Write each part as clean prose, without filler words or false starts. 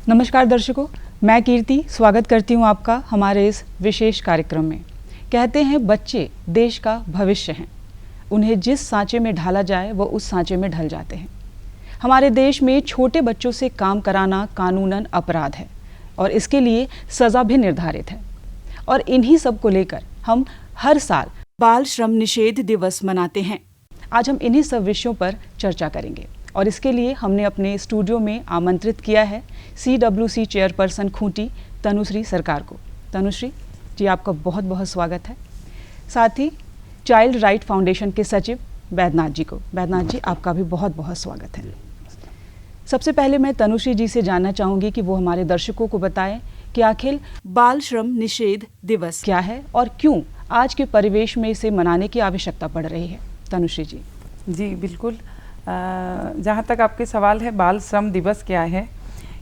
नमस्कार दर्शकों, मैं कीर्ति स्वागत करती हूं आपका हमारे इस विशेष कार्यक्रम में। कहते हैं बच्चे देश का भविष्य हैं, उन्हें जिस सांचे में ढाला जाए वो उस सांचे में ढल जाते हैं। हमारे देश में छोटे बच्चों से काम कराना कानूनन अपराध है और इसके लिए सज़ा भी निर्धारित है। और इन्हीं सब को लेकर हम हर साल बाल श्रम निषेध दिवस मनाते हैं। आज हम इन्हीं सब विषयों पर चर्चा करेंगे और इसके लिए हमने अपने स्टूडियो में आमंत्रित किया है CWC चेयरपर्सन खूंटी तनुश्री सरकार को। तनुश्री जी, आपका बहुत बहुत स्वागत है। साथ ही चाइल्ड राइट फाउंडेशन के सचिव बैद्यनाथ जी को। बैद्यनाथ जी, आपका भी बहुत बहुत स्वागत है। सबसे पहले मैं तनुश्री जी से जानना चाहूँगी कि वो हमारे दर्शकों को बताएं कि आखिर बाल श्रम निषेध दिवस क्या है और क्यों आज के परिवेश में इसे मनाने की आवश्यकता पड़ रही है। तनुश्री जी। जी बिल्कुल। जहाँ तक आपके सवाल है बाल श्रम दिवस क्या है,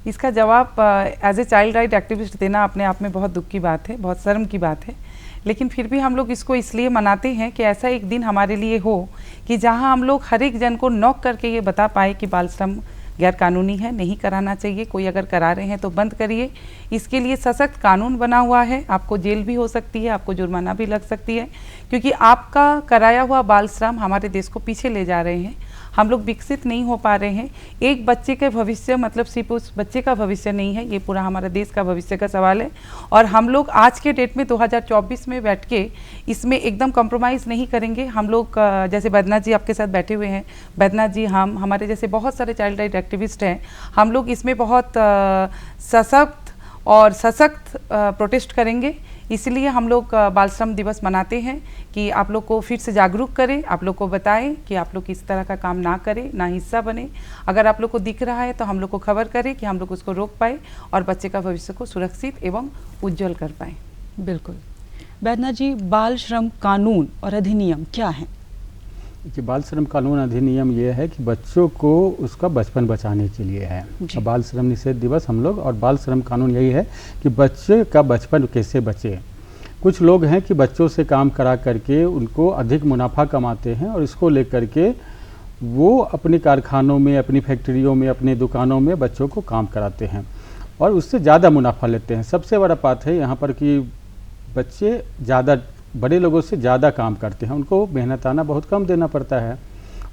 इसका जवाब as a child right activist देना अपने आप में बहुत दुख की बात है, बहुत शर्म की बात है। लेकिन फिर भी हम लोग इसको इसलिए मनाते हैं कि ऐसा एक दिन हमारे लिए हो कि जहाँ हम लोग हर एक जन को नॉक करके ये बता पाए कि बाल श्रम गैर कानूनी है, नहीं कराना चाहिए। कोई अगर करा रहे हैं तो बंद करिए। इसके लिए सशक्त कानून बना हुआ है। आपको जेल भी हो सकती है, आपको जुर्माना भी लग सकती है, क्योंकि आपका कराया हुआ बाल श्रम हमारे देश को पीछे ले जा रहे हैं। हम लोग विकसित नहीं हो पा रहे हैं। एक बच्चे के भविष्य मतलब सिर्फ उस बच्चे का भविष्य नहीं है, ये पूरा हमारा देश का भविष्य का सवाल है। और हम लोग आज के डेट में 2024 में बैठ के इसमें एकदम कॉम्प्रोमाइज़ नहीं करेंगे। हम लोग जैसे बैद्यनाथ जी आपके साथ बैठे हुए हैं, बैद्यनाथ जी, हम हमारे जैसे बहुत सारे चाइल्ड राइट एक्टिविस्ट हैं, हम लोग इसमें बहुत सशक्त और सशक्त प्रोटेस्ट करेंगे। इसलिए हम लोग बाल श्रम दिवस मनाते हैं कि आप लोग को फिर से जागरूक करें, आप लोग को बताएं कि आप लोग इस तरह का काम ना करें, ना हिस्सा बने। अगर आप लोग को दिख रहा है तो हम लोग को खबर करें कि हम लोग उसको रोक पाए और बच्चे का भविष्य को सुरक्षित एवं उज्जवल कर पाएँ। बिल्कुल। बैद्यनाथ जी, बाल श्रम कानून और अधिनियम क्या है? कि बाल श्रम कानून अधिनियम ये है कि बच्चों को उसका बचपन बचाने के लिए है। बाल श्रम निषेध दिवस हम लोग और बाल श्रम कानून यही है कि बच्चे का बचपन कैसे बचे। कुछ लोग हैं कि बच्चों से काम करा करके उनको अधिक मुनाफा कमाते हैं और इसको लेकर के वो अपने कारखानों में, अपनी फैक्ट्रियों में, अपने दुकानों में बच्चों को काम कराते हैं और उससे ज़्यादा मुनाफा लेते हैं। सबसे बड़ा बात है यहाँ पर कि बच्चे ज़्यादा बड़े लोगों से ज़्यादा काम करते हैं, उनको मेहनताना बहुत कम देना पड़ता है,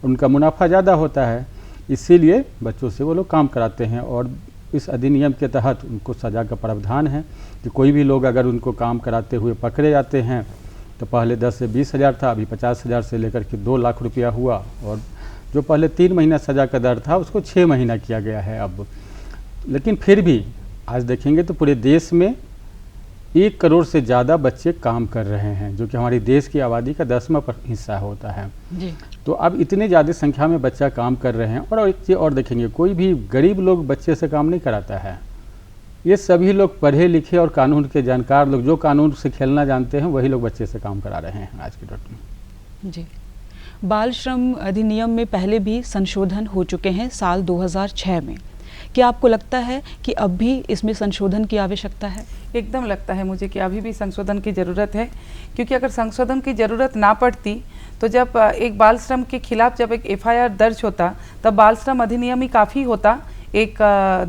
उनका मुनाफा ज़्यादा होता है, इसीलिए बच्चों से वो लोग काम कराते हैं। और इस अधिनियम के तहत उनको सज़ा का प्रावधान है कि कोई भी लोग अगर उनको काम कराते हुए पकड़े जाते हैं तो पहले 10 से 20 हज़ार था, अभी 50 हज़ार से लेकर के 2 लाख रुपया हुआ, और जो पहले 3 महीना सज़ा का दर था उसको 6 महीना किया गया है अब। लेकिन फिर भी आज देखेंगे तो पूरे देश में 1 करोड़ से ज़्यादा बच्चे काम कर रहे हैं, जो कि हमारी देश की आबादी का 10वां हिस्सा होता है जी। तो अब इतने ज़्यादा संख्या में बच्चा काम कर रहे हैं। और एक चीज़ और देखेंगे, कोई भी गरीब लोग बच्चे से काम नहीं कराता है। ये सभी लोग पढ़े लिखे और कानून के जानकार लोग, जो कानून से खेलना जानते हैं, वही लोग बच्चे से काम करा रहे हैं आज के डेट में जी। बाल श्रम अधिनियम में पहले भी संशोधन हो चुके हैं साल 2006 में। क्या आपको लगता है कि अब भी इसमें संशोधन की आवश्यकता है? एकदम लगता है मुझे कि अभी भी संशोधन की ज़रूरत है, क्योंकि अगर संशोधन की ज़रूरत ना पड़ती तो जब एक बाल श्रम के खिलाफ जब एक FIR दर्ज होता तब बाल श्रम अधिनियम ही काफ़ी होता एक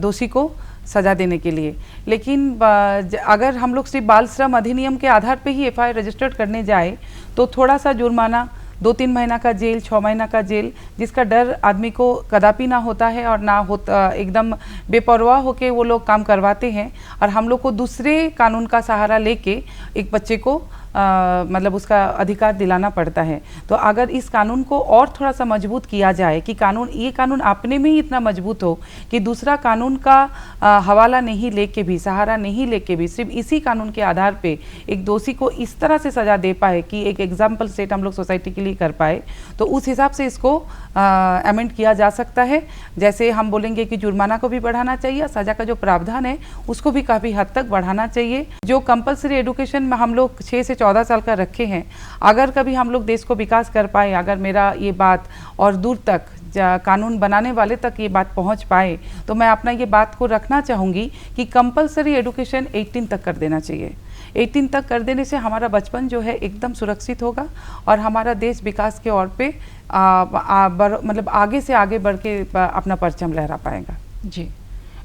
दोषी को सज़ा देने के लिए। लेकिन अगर हम लोग सिर्फ बाल श्रम अधिनियम के आधार पे ही FIR रजिस्टर्ड करने जाए तो थोड़ा सा जुर्माना, 2-3 महीना का जेल, 6 महीना का जेल, जिसका डर आदमी को कदापि ना होता है और ना होता, एकदम बेपरवाह होके वो लोग काम करवाते हैं। और हम लोग को दूसरे कानून का सहारा लेके एक बच्चे को मतलब उसका अधिकार दिलाना पड़ता है। तो अगर इस कानून को और थोड़ा सा मजबूत किया जाए कि ये कानून अपने में ही इतना मजबूत हो कि दूसरा कानून का हवाला नहीं लेके भी, सहारा नहीं लेके भी, सिर्फ इसी कानून के आधार पे एक दोषी को इस तरह से सज़ा दे पाए कि एक एग्जाम्पल सेट हम लोग सोसाइटी के लिए कर पाए, तो उस हिसाब से इसको अमेंड किया जा सकता है। जैसे हम बोलेंगे कि जुर्माना को भी बढ़ाना चाहिए, सज़ा का जो प्रावधान है उसको भी काफ़ी हद तक बढ़ाना चाहिए। जो कंपलसरी एजुकेशन में हम लोग 6 से 14 साल का रखे हैं, अगर कभी हम लोग देश को विकास कर पाए, अगर मेरा ये बात और दूर तक कानून बनाने वाले तक ये बात पहुंच पाए, तो मैं अपना ये बात को रखना चाहूँगी कि कंपलसरी एजुकेशन 18 तक कर देना चाहिए। 18 तक कर देने से हमारा बचपन जो है एकदम सुरक्षित होगा और हमारा देश विकास के ओर पे मतलब आगे से आगे बढ़ के अपना परचम लहरा पाएगा। जी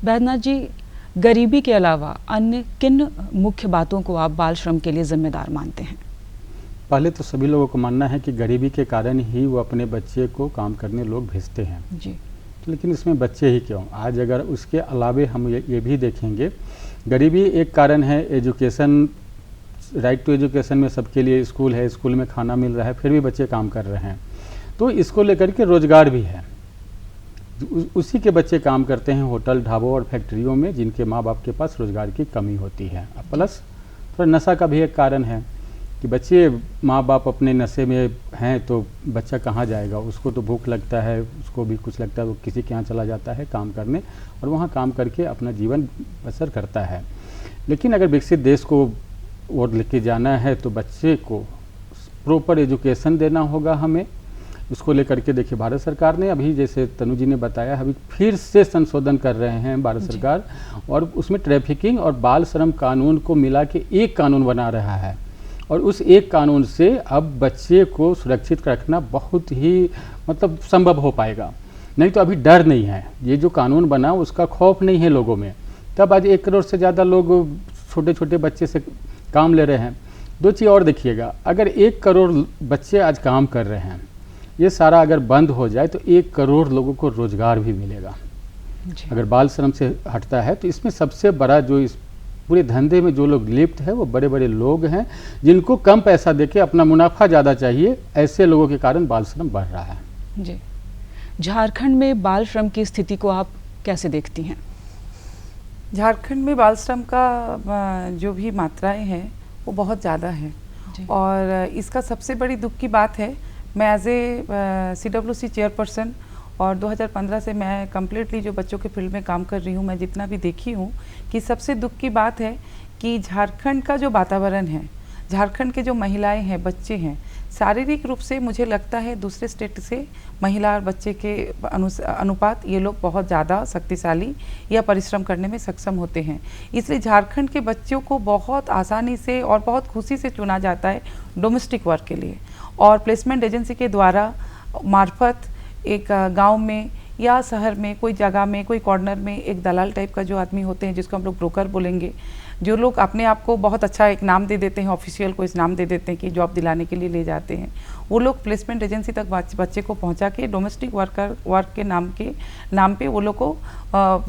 बैद्यनाथ जी, गरीबी के अलावा अन्य किन मुख्य बातों को आप बाल श्रम के लिए जिम्मेदार मानते हैं? पहले तो सभी लोगों को मानना है कि गरीबी के कारण ही वो अपने बच्चे को काम करने लोग भेजते हैं जी। तो लेकिन इसमें बच्चे ही क्यों, आज अगर उसके अलावे हम ये भी देखेंगे, गरीबी एक कारण है, एजुकेशन, राइट टू एजुकेशन में सबके लिए स्कूल है, स्कूल में खाना मिल रहा है, फिर भी बच्चे काम कर रहे हैं, तो इसको लेकर के रोजगार भी है, उसी के बच्चे काम करते हैं होटल, ढाबों और फैक्ट्रियों में, जिनके माँ बाप के पास रोजगार की कमी होती है। प्लस थोड़ा नशा का भी एक कारण है कि बच्चे, माँ बाप अपने नशे में हैं तो बच्चा कहाँ जाएगा, उसको तो भूख लगता है, उसको भी कुछ लगता है, वो किसी के यहाँ चला जाता है काम करने और वहाँ काम करके अपना जीवन बसर करता है। लेकिन अगर विकसित देश को और लेके जाना है तो बच्चे को प्रॉपर एजुकेशन देना होगा हमें। उसको लेकर के देखिए भारत सरकार ने अभी, जैसे तनु जी ने बताया, अभी फिर से संशोधन कर रहे हैं भारत सरकार, और उसमें ट्रैफिकिंग और बाल श्रम कानून को मिला के एक कानून बना रहा है, और उस एक कानून से अब बच्चे को सुरक्षित रखना बहुत ही मतलब संभव हो पाएगा। नहीं तो अभी डर नहीं है, ये जो कानून बना उसका खौफ नहीं है लोगों में, तब आज 1 करोड़ से ज़्यादा लोग छोटे छोटे बच्चे से काम ले रहे हैं। दो चीज़ और देखिएगा, अगर 1 करोड़ बच्चे आज काम कर रहे हैं, ये सारा अगर बंद हो जाए तो 1 करोड़ लोगों को रोजगार भी मिलेगा। अगर बाल श्रम से हटता है तो इसमें सबसे बड़ा जो इस पूरे धंधे में जो लोग लिप्त है वो बड़े बड़े लोग हैं, जिनको कम पैसा देके अपना मुनाफा ज़्यादा चाहिए, ऐसे लोगों के कारण बाल श्रम बढ़ रहा है। जी। झारखंड में बाल श्रम की स्थिति को आप कैसे देखती हैं? झारखंड में बाल श्रम का जो भी मात्राएं हैं वो बहुत ज़्यादा है, और इसका सबसे बड़ी दुख की बात है, मैं एज ए CWC चेयरपर्सन और 2015 से मैं कम्प्लीटली जो बच्चों के फील्ड में काम कर रही हूँ, मैं जितना भी देखी हूँ कि सबसे दुख की बात है कि झारखंड का जो वातावरण है, झारखंड के जो महिलाएं हैं, बच्चे हैं, शारीरिक रूप से मुझे लगता है दूसरे स्टेट से महिला और बच्चे के अनुपात ये लोग बहुत ज़्यादा शक्तिशाली या परिश्रम करने में सक्षम होते हैं। इसलिए झारखंड के बच्चों को बहुत आसानी से और बहुत खुशी से चुना जाता है डोमेस्टिक वर्क के लिए, और प्लेसमेंट एजेंसी के द्वारा मार्फत एक गांव में या शहर में कोई जगह में कोई कॉर्नर में एक दलाल टाइप का जो आदमी होते हैं, जिसको हम लोग ब्रोकर बोलेंगे, जो लोग अपने आप को बहुत अच्छा एक नाम दे देते हैं, ऑफिशियल को इस नाम दे देते हैं कि जॉब दिलाने के लिए ले जाते हैं, वो लोग प्लेसमेंट एजेंसी तक बच्चे को पहुंचा के डोमेस्टिक वर्क के नाम पे वो लोग को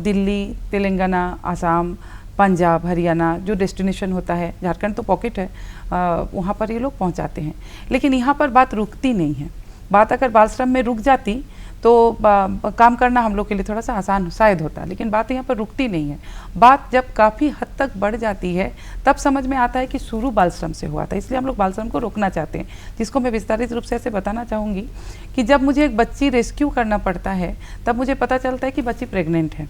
दिल्ली, तेलंगाना, आसाम, पंजाब, हरियाणा जो डेस्टिनेशन होता है, झारखंड तो पॉकेट है, वहाँ पर ये लोग पहुँचाते हैं। लेकिन यहाँ पर बात रुकती नहीं है। बात अगर बाल श्रम में रुक जाती तो काम करना हम लोग के लिए थोड़ा सा आसान शायद होता, लेकिन बात यहाँ पर रुकती नहीं है। बात जब काफ़ी हद तक बढ़ जाती है तब समझ में आता है कि शुरू बाल श्रम से हुआ था, इसलिए हम लोग बाल श्रम को रोकना चाहते हैं, जिसको मैं विस्तारित रूप से ऐसे बताना चाहूँगी कि जब मुझे एक बच्ची रेस्क्यू करना पड़ता है तब मुझे पता चलता है कि बच्ची प्रेग्नेंट है,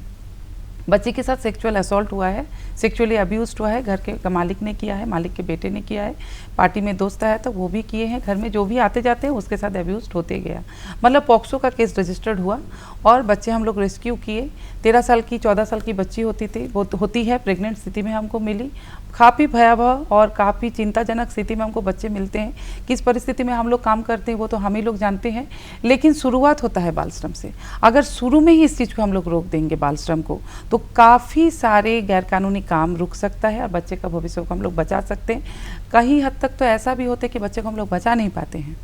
बच्ची के साथ सेक्सुअल असॉल्ट हुआ है, सेक्सुअली अब्यूज्ड हुआ है, घर के मालिक ने किया है, मालिक के बेटे ने किया है, पार्टी में दोस्त आया तो वो भी किए हैं, घर में जो भी आते जाते हैं उसके साथ अब्यूज्ड होते गया, मतलब पॉक्सो का केस रजिस्टर्ड हुआ और बच्चे हम लोग रेस्क्यू किए। 13 साल की 14 साल की बच्ची होती है, प्रेग्नेंट स्थिति में हमको मिली। काफ़ी भयावह और काफ़ी चिंताजनक स्थिति में हमको बच्चे मिलते हैं। किस परिस्थिति में हम लोग काम करते हैं वो तो हम ही लोग जानते हैं, लेकिन शुरुआत होता है बाल श्रम से। अगर शुरू में ही इस चीज़ को हम लोग रोक देंगे बाल श्रम को, तो काफ़ी सारे गैरकानूनी काम रुक सकता है और बच्चे का भविष्य को हम लोग बचा सकते हैं। कहीं हद तक तो ऐसा भी होता है कि बच्चे को हम लोग बचा नहीं पाते हैं।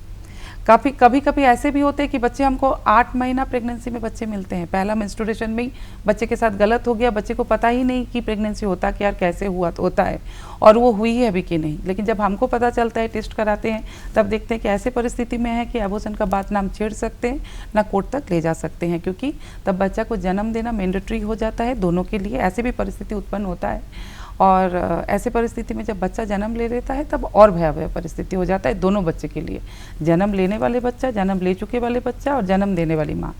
कभी कभी ऐसे भी होते हैं कि बच्चे हमको 8 महीना प्रेगनेंसी में बच्चे मिलते हैं, पहला मेंस्ट्रुएशन में ही बच्चे के साथ गलत हो गया, बच्चे को पता ही नहीं कि प्रेगनेंसी होता क्या, कैसे होता है और वो हुई है अभी कि नहीं। लेकिन जब हमको पता चलता है, टेस्ट कराते हैं, तब देखते हैं कि ऐसे परिस्थिति में है कि एबॉर्शन का बात नाम छेड़ सकते हैं, ना कोर्ट तक ले जा सकते हैं, क्योंकि तब बच्चा को जन्म देना मैंडेटरी हो जाता है दोनों के लिए। ऐसे भी परिस्थिति उत्पन्न होता है और ऐसे परिस्थिति में जब बच्चा जन्म ले लेता है तब और भयावह परिस्थिति हो जाता है दोनों बच्चे के लिए, जन्म लेने वाले बच्चा, जन्म ले चुके वाले बच्चा और जन्म देने वाली माँ।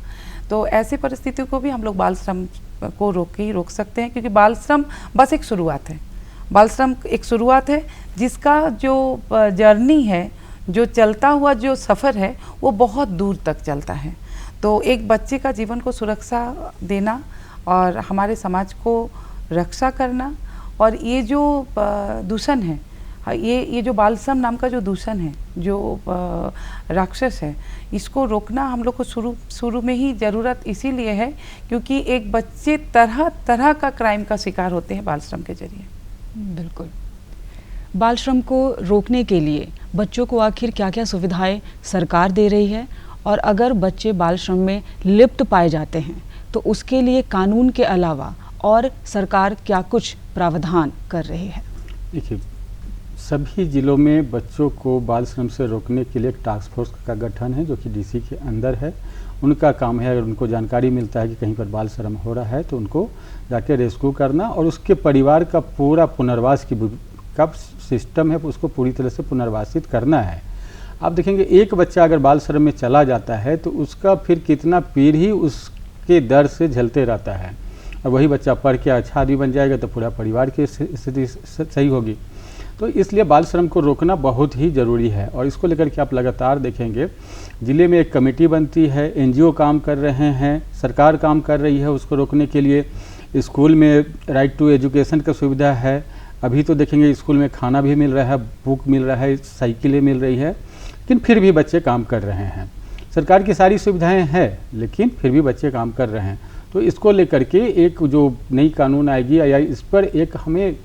तो ऐसी परिस्थितियों को भी हम लोग बाल श्रम को रोक सकते हैं, क्योंकि बाल श्रम बस एक शुरुआत है। बाल श्रम एक शुरुआत है जिसका जो जर्नी है, जो चलता हुआ जो सफ़र है, वो बहुत दूर तक चलता है। तो एक बच्चे का जीवन को सुरक्षा देना और हमारे समाज को रक्षा करना, और ये जो दूषण है हाँ, ये जो बाल श्रम नाम का जो दूषण है, जो राक्षस है, इसको रोकना हम लोग को शुरू में ही ज़रूरत इसीलिए है क्योंकि एक बच्चे तरह तरह का क्राइम का शिकार होते हैं बाल श्रम के जरिए। बिल्कुल। बाल श्रम को रोकने के लिए बच्चों को आखिर क्या क्या सुविधाएं सरकार दे रही है, और अगर बच्चे बाल श्रम में लिप्त पाए जाते हैं तो उसके लिए कानून के अलावा और सरकार क्या कुछ प्रावधान कर रही है? देखिए, सभी जिलों में बच्चों को बाल श्रम से रोकने के लिए एक टास्क फोर्स का गठन है जो कि डीसी के अंदर है। उनका काम है, अगर उनको जानकारी मिलता है कि कहीं पर बाल श्रम हो रहा है तो उनको जाके रेस्क्यू करना और उसके परिवार का पूरा पुनर्वास का सिस्टम है उसको पूरी तरह से पुनर्वासित करना है। आप देखेंगे एक बच्चा अगर बाल श्रम में चला जाता है तो उसका फिर कितना पीढ़ी उसके दर से झेलते रहता है, और वही बच्चा पढ़ के अच्छा आदमी बन जाएगा तो पूरा परिवार की स्थिति सही होगी। तो इसलिए बाल श्रम को रोकना बहुत ही ज़रूरी है, और इसको लेकर के आप लगातार देखेंगे ज़िले में एक कमेटी बनती है, एनजीओ काम कर रहे हैं, सरकार काम कर रही है उसको रोकने के लिए। स्कूल में राइट टू एजुकेशन का सुविधा है, अभी तो देखेंगे स्कूल में खाना भी मिल रहा है, बुक मिल रहा है, साइकिलें मिल रही है, लेकिन फिर भी बच्चे काम कर रहे हैं। सरकार की सारी सुविधाएं हैं लेकिन फिर भी बच्चे काम कर रहे हैं। तो इसको लेकर के एक जो नई कानून आएगी या इस पर एक हमें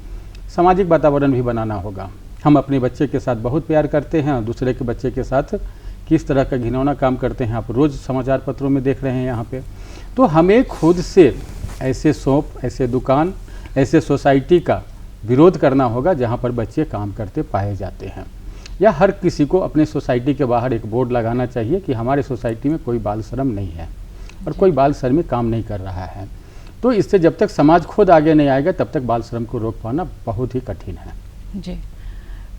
सामाजिक वातावरण भी बनाना होगा। हम अपने बच्चे के साथ बहुत प्यार करते हैं, दूसरे के बच्चे के साथ किस तरह का घिनौना काम करते हैं आप रोज़ समाचार पत्रों में देख रहे हैं यहाँ पे। तो हमें खुद से ऐसे शॉप, ऐसे दुकान, ऐसे सोसाइटी का विरोध करना होगा जहाँ पर बच्चे काम करते पाए जाते हैं, या हर किसी को अपने सोसाइटी के बाहर एक बोर्ड लगाना चाहिए कि हमारे सोसाइटी में कोई बाल श्रम नहीं है और कोई बाल श्रम में काम नहीं कर रहा है। तो इससे जब तक समाज खुद आगे नहीं आएगा तब तक बाल श्रम को रोक पाना बहुत ही कठिन है। जी।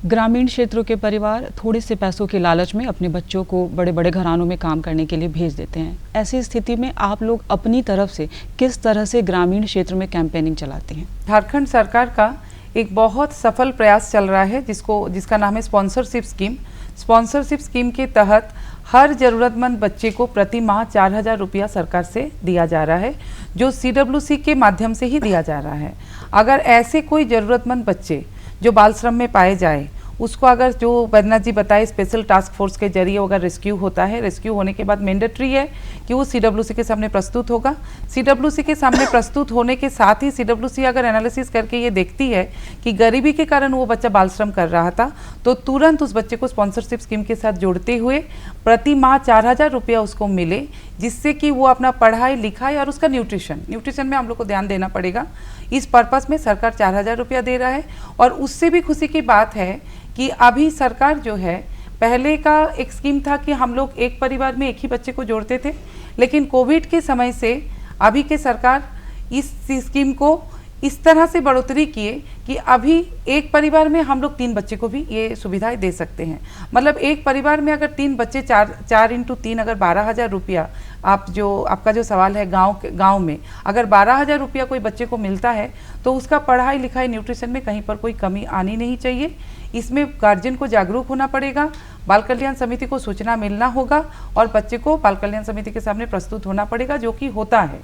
ग्रामीण क्षेत्रों के परिवार थोड़े से पैसों के लालच में अपने बच्चों को बड़े बड़े घरानों में काम करने के लिए भेज देते हैं। ऐसी स्थिति में आप लोग अपनी तरफ से किस तरह से ग्रामीण क्षेत्र में कैंपेनिंग चलाते हैं? झारखंड सरकार का एक बहुत सफल प्रयास चल रहा है जिसका नाम है स्पॉन्सरशिप स्कीम। स्पॉन्सरशिप स्कीम के तहत हर ज़रूरतमंद बच्चे को प्रति माह 4,000 रुपया सरकार से दिया जा रहा है, जो CWC के माध्यम से ही दिया जा रहा है। अगर ऐसे कोई ज़रूरतमंद बच्चे जो बाल श्रम में पाए जाए, उसको अगर जो बैद्यनाथ जी बताए स्पेशल टास्क फोर्स के जरिए अगर रेस्क्यू होता है, रेस्क्यू होने के बाद मैंडेटरी है कि वो CWC के सामने प्रस्तुत होगा। CWC के सामने प्रस्तुत होने के साथ ही CWC अगर एनालिसिस करके ये देखती है कि गरीबी के कारण वो बच्चा बाल श्रम कर रहा था तो तुरंत उस बच्चे को स्पॉन्सरशिप स्कीम के साथ जोड़ते हुए प्रति माह 4,000 रुपया उसको मिले, जिससे कि वो अपना पढ़ाई लिखाई और उसका न्यूट्रिशन में हम लोग को ध्यान देना पड़ेगा। इस पर्पस में सरकार 4,000 रुपया दे रहा है। और उससे भी खुशी की बात है कि अभी सरकार जो है, पहले का एक स्कीम था कि हम लोग एक परिवार में एक ही बच्चे को जोड़ते थे, लेकिन कोविड के समय से अभी के सरकार इस स्कीम को इस तरह से बढ़ोतरी किए कि अभी एक परिवार में हम लोग 3 बच्चे को भी ये सुविधाएं दे सकते हैं। मतलब एक परिवार में अगर 3 बच्चे 4 इंटू 3 अगर 12,000 रुपया, आपका जो सवाल है गांव में अगर 12,000 रुपया कोई बच्चे को मिलता है तो उसका पढ़ाई लिखाई न्यूट्रिशन में कहीं पर कोई कमी आनी नहीं चाहिए। इसमें गार्जियन को जागरूक होना पड़ेगा, बाल कल्याण समिति को सूचना मिलना होगा और बच्चे को बाल कल्याण समिति के सामने प्रस्तुत होना पड़ेगा, जो कि होता है।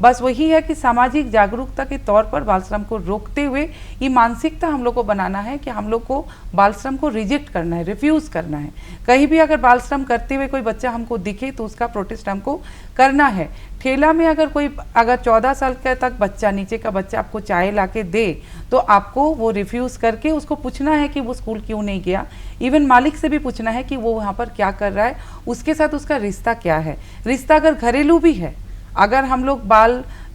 बस वही है कि सामाजिक जागरूकता के तौर पर बाल श्रम को रोकते हुए ये मानसिकता हम लोग को बनाना है कि हम लोग को बाल श्रम को रिजेक्ट करना है, रिफ्यूज़ करना है। कहीं भी अगर बाल श्रम करते हुए कोई बच्चा हमको दिखे तो उसका प्रोटेस्ट हमको करना है। ठेला में अगर 14 साल का तक बच्चा, नीचे का बच्चा आपको चाय ला के दे तो आपको वो रिफ्यूज़ करके उसको पूछना है कि वो स्कूल क्यों नहीं गया। इवन मालिक से भी पूछना है कि वो वहाँ पर क्या कर रहा है, उसके साथ उसका रिश्ता क्या है। रिश्ता अगर घरेलू भी है, अगर हम लोग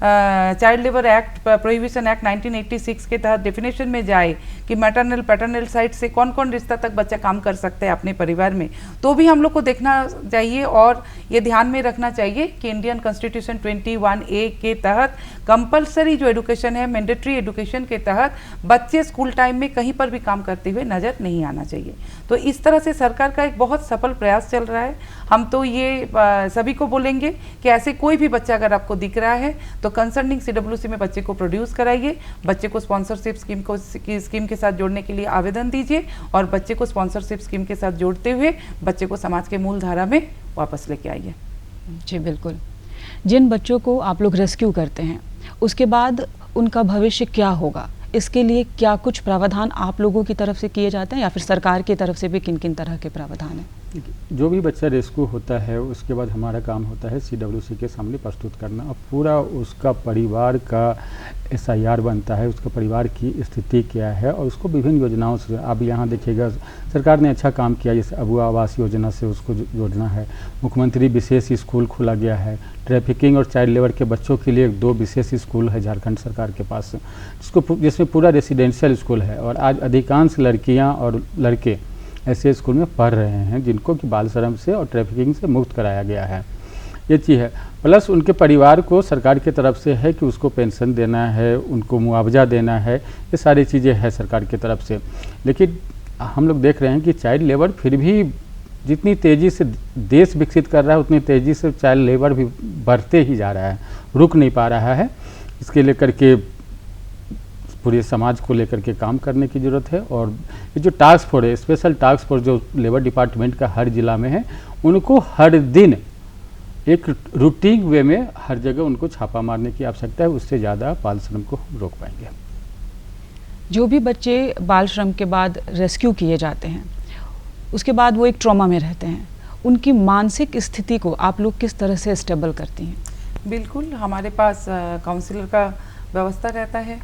child labour act, prohibition act 1986 के तहत डेफिनेशन में जाए कि मैटरनल पैटर्नल साइड से कौन कौन रिश्ता तक बच्चा काम कर सकता है अपने परिवार में, तो भी हम लोग को देखना चाहिए और ये ध्यान में रखना चाहिए कि इंडियन कॉन्स्टिट्यूशन 21A के तहत कंपलसरी जो एडुकेशन है, मैंडेटरी एडुकेशन के तहत बच्चे स्कूल टाइम में कहीं पर भी काम करते हुए नज़र नहीं आना चाहिए। तो इस तरह से सरकार का एक बहुत सफल प्रयास चल रहा है। हम तो ये सभी को बोलेंगे कि ऐसे कोई भी बच्चा अगर आपको दिख रहा है तो कंसर्निंग CWC में बच्चे को प्रोड्यूस कराइए, बच्चे को स्पॉन्सरशिप स्कीम के साथ जोड़ने के लिए आवेदन दीजिए और बच्चे को स्पॉन्सरशिप स्कीम के साथ जोड़ते हुए बच्चे को समाज के मूल धारा में वापस लेके आइए। जी बिल्कुल। जिन बच्चों को आप लोग रेस्क्यू करते हैं उसके बाद उनका भविष्य क्या होगा, इसके लिए क्या कुछ प्रावधान आप लोगों की तरफ से किए जाते हैं या फिर सरकार की तरफ से भी किन किन तरह के प्रावधान हैं? जो भी बच्चा रेस्क्यू होता है उसके बाद हमारा काम होता है CWC के सामने प्रस्तुत करना और पूरा उसका परिवार का SIR बनता है, उसका परिवार की स्थिति क्या है और उसको विभिन्न योजनाओं से आप यहाँ देखिएगा सरकार ने अच्छा काम किया, जैसे अबुआ आवास योजना से उसको जोड़ना है, मुख्यमंत्री विशेष स्कूल खोला गया है, ट्रैफिकिंग और चाइल्ड लेबर के बच्चों के लिए 2 विशेष स्कूल है झारखंड सरकार के पास, जिसमें पूरा रेसिडेंशियल स्कूल है और आज अधिकांश लड़कियाँ और लड़के ऐसे स्कूल में पढ़ रहे हैं जिनको कि बाल श्रम से और ट्रैफिकिंग से मुक्त कराया गया है। ये चीज़ है, प्लस उनके परिवार को सरकार की तरफ से है कि उसको पेंशन देना है, उनको मुआवजा देना है, ये सारी चीज़ें हैं सरकार की तरफ से। लेकिन हम लोग देख रहे हैं कि चाइल्ड लेबर फिर भी जितनी तेज़ी से देश विकसित कर रहा है उतनी तेज़ी से चाइल्ड लेबर भी बढ़ते ही जा रहा है, रुक नहीं पा रहा है। इसके लेकर के पूरे समाज को लेकर के काम करने की ज़रूरत है और ये जो टास्क फोर्स है, स्पेशल टास्क फोर्स जो लेबर डिपार्टमेंट का हर जिला में है, उनको हर दिन एक रूटीन वे में हर जगह उनको छापा मारने की आवश्यकता है, उससे ज़्यादा बाल श्रम को रोक पाएंगे। जो भी बच्चे बाल श्रम के बाद रेस्क्यू किए जाते हैं उसके बाद वो एक ट्रॉमा में रहते हैं, उनकी मानसिक स्थिति को आप लोग किस तरह से स्टेबल करती हैं? बिल्कुल, हमारे पास काउंसलर का व्यवस्था रहता है।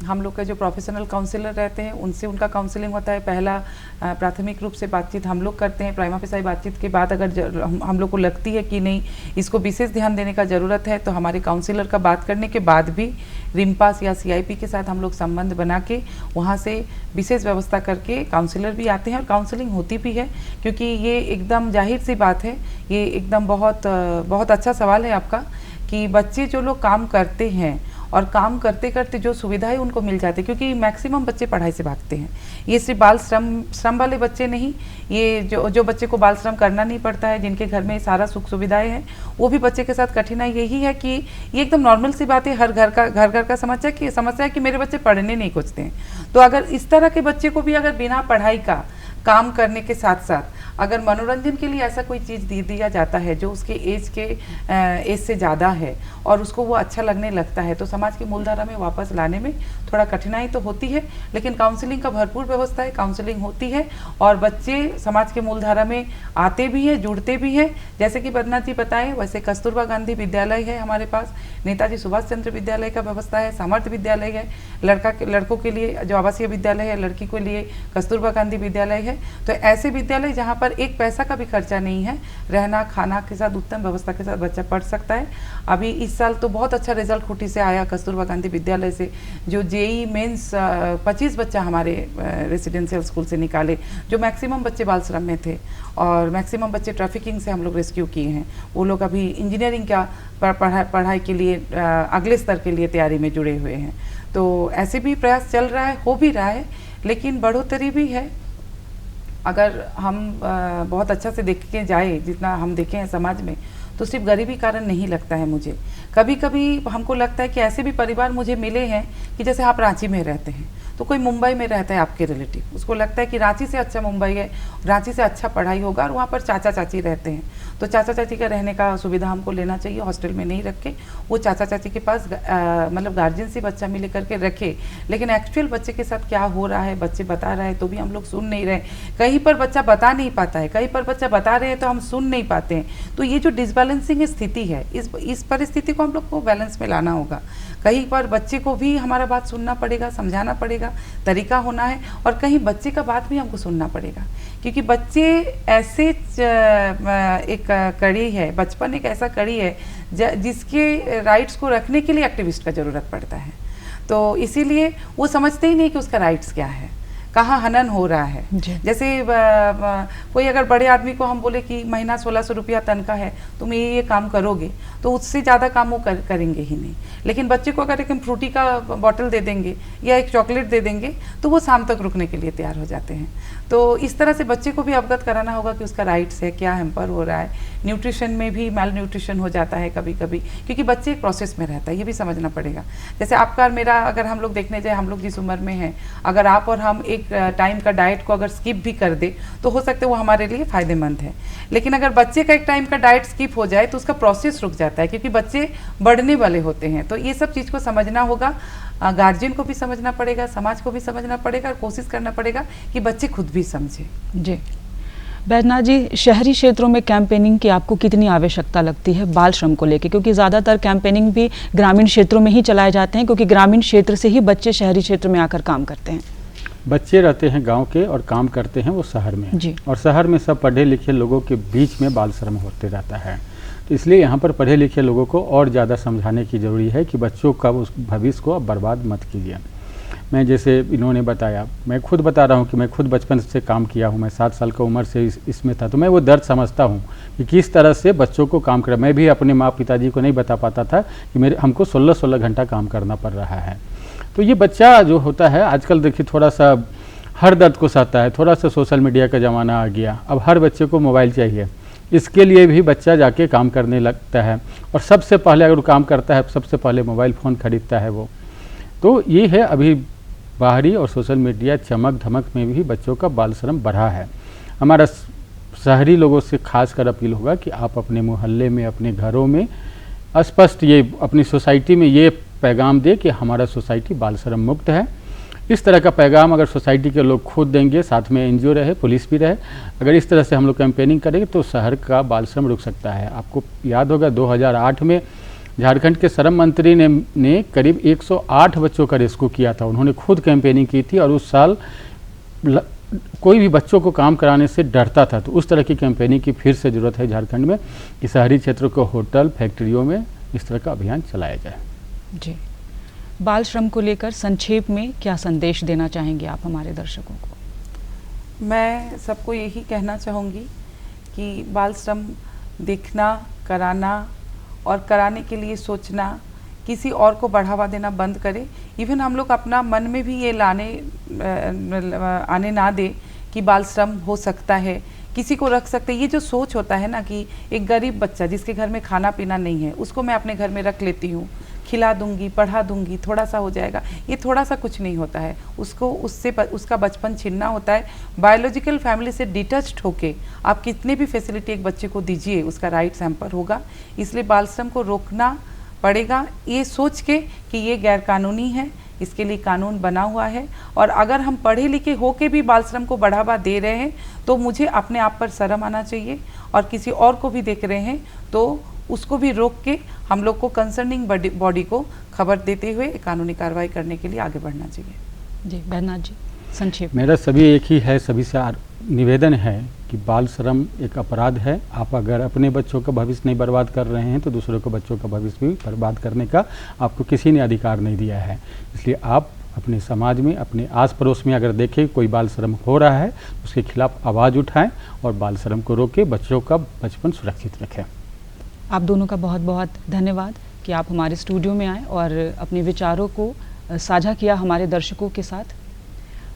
हम लोग का जो प्रोफेशनल काउंसलर रहते हैं उनसे उनका काउंसलिंग होता है। पहला प्राथमिक रूप से बातचीत हम लोग करते हैं। प्राइमा फेसाई बातचीत के बाद अगर हम लोग को लगती है कि नहीं इसको विशेष ध्यान देने का ज़रूरत है तो हमारे काउंसलर का बात करने के बाद भी रिम्पास या CIP के साथ हम लोग संबंध बना के वहाँ से विशेष व्यवस्था करके काउंसलर भी आते हैं और काउंसलिंग होती भी है। क्योंकि ये एकदम जाहिर सी बात है, ये एकदम बहुत अच्छा सवाल है आपका कि बच्चे जो लोग काम करते हैं और काम करते करते जो सुविधाएं उनको मिल जाती है, क्योंकि मैक्सिमम बच्चे पढ़ाई से भागते हैं। ये सिर्फ बाल श्रम वाले बच्चे नहीं, ये जो बच्चे को बाल श्रम करना नहीं पड़ता है, जिनके घर में सारा सुख सुविधाएं हैं, वो भी बच्चे के साथ कठिनाई यही है कि ये एकदम नॉर्मल सी बात है। हर घर का समस्या है कि मेरे बच्चे पढ़ने नहीं खोजते हैं। तो अगर इस तरह के बच्चे को भी अगर बिना पढ़ाई का काम करने के साथ साथ अगर मनोरंजन के लिए ऐसा कोई चीज़ दिया जाता है जो उसके एज से ज़्यादा है और उसको वो अच्छा लगने लगता है, तो समाज की मूलधारा में वापस लाने में थोड़ा कठिनाई तो होती है। लेकिन काउंसलिंग का भरपूर व्यवस्था है, काउंसलिंग होती है और बच्चे समाज के मूलधारा में आते भी हैं, जुड़ते भी हैं। जैसे कि बदनाथ जी बताएं, वैसे कस्तूरबा गांधी विद्यालय है हमारे पास, नेताजी सुभाष चंद्र विद्यालय का व्यवस्था है, सामर्थ विद्यालय है, लड़कों के लिए जो आवासीय विद्यालय है, लड़की के लिए कस्तूरबा गांधी विद्यालय है। तो ऐसे विद्यालय जहाँ पर एक पैसा का भी खर्चा नहीं है, रहना खाना के साथ उत्तम व्यवस्था के साथ बच्चा पढ़ सकता है। अभी इस साल तो बहुत अच्छा रिजल्ट खूंटी से आया कस्तूरबा गांधी विद्यालय से, जो JEE मेंस 25 बच्चा हमारे रेसिडेंशियल स्कूल से निकाले, जो मैक्सिमम बच्चे बाल श्रम में थे और मैक्सिमम बच्चे ट्रैफिकिंग से हम लोग रेस्क्यू किए हैं। वो लोग अभी इंजीनियरिंग का पढ़ाई के लिए अगले स्तर के लिए तैयारी में जुड़े हुए हैं। तो ऐसे भी प्रयास चल रहा है, हो भी रहा है, लेकिन बढ़ोतरी भी है। अगर हम बहुत अच्छा से देख के जाए, जितना हम देखे हैं समाज में, तो सिर्फ गरीबी कारण नहीं लगता है मुझे। कभी कभी हमको लगता है कि ऐसे भी परिवार मुझे मिले हैं कि जैसे आप रांची में रहते हैं तो कोई मुंबई में रहता है आपके रिलेटिव, उसको लगता है कि रांची से अच्छा मुंबई है, रांची से अच्छा पढ़ाई होगा और वहाँ पर चाचा चाची रहते हैं, तो चाचा चाची का रहने का सुविधा हमको लेना चाहिए, हॉस्टल में नहीं रख के वो चाचा चाची के पास मतलब गार्जियन से बच्चा मिले करके रखे। लेकिन एक्चुअल बच्चे के साथ क्या हो रहा है, बच्चे बता रहा है तो भी हम लोग सुन नहीं रहे, कहीं पर बच्चा बता नहीं पाता है, कहीं पर बच्चा बता रहे हैं तो हम सुन नहीं पाते हैं। तो ये जो डिसबैलेंसिंग स्थिति है, इस परिस्थिति को हम लोग को बैलेंस में लाना होगा। कहीं पर बच्चे को भी हमारा बात सुनना पड़ेगा, समझाना पड़ेगा, तरीका होना है, और कहीं बच्चे का बात भी हमको सुनना पड़ेगा, क्योंकि बच्चे ऐसे एक कड़ी है, बचपन एक ऐसा कड़ी है जिसके राइट्स को रखने के लिए एक्टिविस्ट का ज़रूरत पड़ता है। तो इसीलिए वो समझते ही नहीं कि उसका राइट्स क्या है, कहाँ हनन हो रहा है। जैसे कोई अगर बड़े आदमी को हम बोले कि महीना 1600 रुपया तनख्वाह है, तुम ये काम करोगे, तो उससे ज़्यादा काम वो करेंगे ही नहीं। लेकिन बच्चे को अगर एक फ्रूटी का बॉटल दे देंगे या एक चॉकलेट दे देंगे तो वो शाम तक रुकने के लिए तैयार हो जाते हैं। तो इस तरह से बच्चे को भी अवगत कराना होगा कि उसका राइट्स है, क्या हैम्पर हो रहा है। न्यूट्रिशन में भी मैल न्यूट्रिशन हो जाता है कभी कभी, क्योंकि बच्चे एक प्रोसेस में रहता है, ये भी समझना पड़ेगा। जैसे आपका और मेरा अगर हम लोग देखने जाए, हम लोग जिस उम्र में हैं, अगर आप और हम एक एक टाइम का डाइट को अगर स्किप भी कर दे तो हो सकता है वो हमारे लिए फ़ायदेमंद है। लेकिन अगर बच्चे का एक टाइम का डाइट स्किप हो जाए तो उसका प्रोसेस रुक जाता है, क्योंकि बच्चे बढ़ने वाले होते हैं। तो ये सब चीज़ को समझना होगा, गार्जियन को भी समझना पड़ेगा, समाज को भी समझना पड़ेगा और कोशिश करना पड़ेगा कि बच्चे खुद भी समझें। जी बैद्यनाथ जी, शहरी क्षेत्रों में कैंपेनिंग की आपको कितनी आवश्यकता लगती है बाल श्रम को लेकर, क्योंकि ज़्यादातर कैंपेनिंग भी ग्रामीण क्षेत्रों में ही चलाए जाते हैं, क्योंकि ग्रामीण क्षेत्र से ही बच्चे शहरी क्षेत्र में आकर काम करते हैं। बच्चे रहते हैं गांव के और काम करते हैं वो शहर में जी। और शहर में सब पढ़े लिखे लोगों के बीच में बाल श्रम होते रहता है। तो इसलिए यहाँ पर पढ़े लिखे लोगों को और ज़्यादा समझाने की ज़रूरी है कि बच्चों का उस भविष्य को अब बर्बाद मत कीजिए। मैं जैसे इन्होंने बताया, मैं खुद बता रहा हूँ कि मैं खुद बचपन से काम किया हूँ, मैं 7 साल का उम्र से इसमें था, तो मैं वो दर्द समझता हूँ कि किस तरह से बच्चों को काम कर। मैं भी अपने माँ पिताजी को नहीं बता पाता था कि हमको 16-16 घंटा काम करना पड़ रहा है। तो ये बच्चा जो होता है आजकल देखिए थोड़ा सा हर दर्द को सहता है, थोड़ा सा सोशल मीडिया का ज़माना आ गया, अब हर बच्चे को मोबाइल चाहिए। इसके लिए भी बच्चा जाके काम करने लगता है और सबसे पहले अगर वो काम करता है सबसे पहले मोबाइल फ़ोन खरीदता है वो। तो ये है अभी बाहरी और सोशल मीडिया चमक धमक में भी बच्चों का बाल श्रम बढ़ा है। हमारा शहरी लोगों से खासकर अपील होगा कि आप अपने मोहल्ले में, अपने घरों में स्पष्ट ये अपनी सोसाइटी में ये पैगाम दे कि हमारा सोसाइटी बाल श्रम मुक्त है। इस तरह का पैगाम अगर सोसाइटी के लोग खुद देंगे, साथ में एनजीओ रहे, पुलिस भी रहे, अगर इस तरह से हम लोग कैंपेनिंग करेंगे तो शहर का बाल श्रम रुक सकता है। आपको याद होगा 2008 में झारखंड के श्रम मंत्री ने करीब 108 बच्चों का रेस्क्यू किया था। उन्होंने खुद कैंपेनिंग की थी और उस साल कोई भी बच्चों को काम कराने से डरता था। तो उस तरह की कैंपेनिंग की फिर से ज़रूरत है झारखंड में कि शहरी क्षेत्रों को होटल फैक्ट्रियों में इस तरह का अभियान चलाया जाए। जी, बाल श्रम को लेकर संक्षेप में क्या संदेश देना चाहेंगे आप हमारे दर्शकों को? मैं सबको यही कहना चाहूँगी कि बाल श्रम देखना, कराना और कराने के लिए सोचना, किसी और को बढ़ावा देना बंद करें। इवन हम लोग अपना मन में भी ये आने ना दे कि बाल श्रम हो सकता है, किसी को रख सकते। ये जो सोच होता है ना कि एक गरीब बच्चा जिसके घर में खाना पीना नहीं है उसको मैं अपने घर में रख लेती हूँ, खिला दूंगी, पढ़ा दूंगी, थोड़ा सा हो जाएगा, ये थोड़ा सा कुछ नहीं होता है। उसको उसका बचपन छीनना होता है। बायोलॉजिकल फैमिली से डिटैच्ड होके आप कितने भी फैसिलिटी एक बच्चे को दीजिए, उसका राइट्स हैम्पर होगा। इसलिए बाल श्रम को रोकना पड़ेगा, ये सोच के कि ये गैर कानूनी है, इसके लिए कानून बना हुआ है। और अगर हम पढ़े लिखे होके भी बाल श्रम को बढ़ावा दे रहे हैं तो मुझे अपने आप पर शर्म आना चाहिए, और किसी और को भी देख रहे हैं तो उसको भी रोक के हम लोग को कंसर्निंग बॉडी को खबर देते हुए कानूनी कार्रवाई करने के लिए आगे बढ़ना चाहिए। जी बैद्यनाथ जी, संक्षेप। मेरा सभी एक ही है, सभी से निवेदन है कि बाल श्रम एक अपराध है। आप अगर अपने बच्चों का भविष्य नहीं बर्बाद कर रहे हैं तो दूसरों के बच्चों का भविष्य भी बर्बाद करने का आपको किसी ने अधिकार नहीं दिया है। इसलिए आप अपने समाज में, अपने आस पड़ोस में अगर देखें कोई बाल श्रम हो रहा है उसके खिलाफ आवाज़ उठाएं और बाल श्रम को रोकें, बच्चों का बचपन सुरक्षित रखें। आप दोनों का बहुत बहुत धन्यवाद कि आप हमारे स्टूडियो में आए और अपने विचारों को साझा किया हमारे दर्शकों के साथ।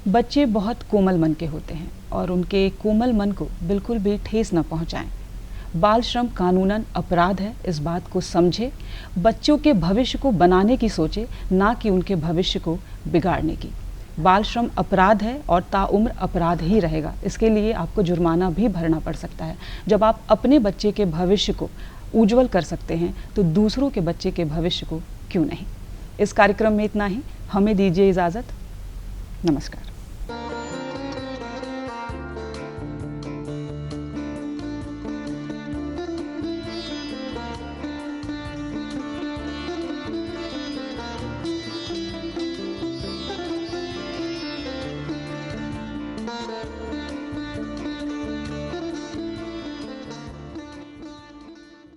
बच्चे बहुत कोमल मन के होते हैं और उनके कोमल मन को बिल्कुल भी ठेस न पहुंचाएं। बाल श्रम कानूनन अपराध है, इस बात को समझे, बच्चों के भविष्य को बनाने की सोचे, ना कि उनके भविष्य को बिगाड़ने की। बाल श्रम अपराध है और ताउम्र अपराध ही रहेगा। इसके लिए आपको जुर्माना भी भरना पड़ सकता है। जब आप अपने बच्चे के भविष्य को उज्जवल कर सकते हैं तो दूसरों के बच्चे के भविष्य को क्यों नहीं। इस कार्यक्रम में इतना ही, हमें दीजिए इजाज़त। नमस्कार।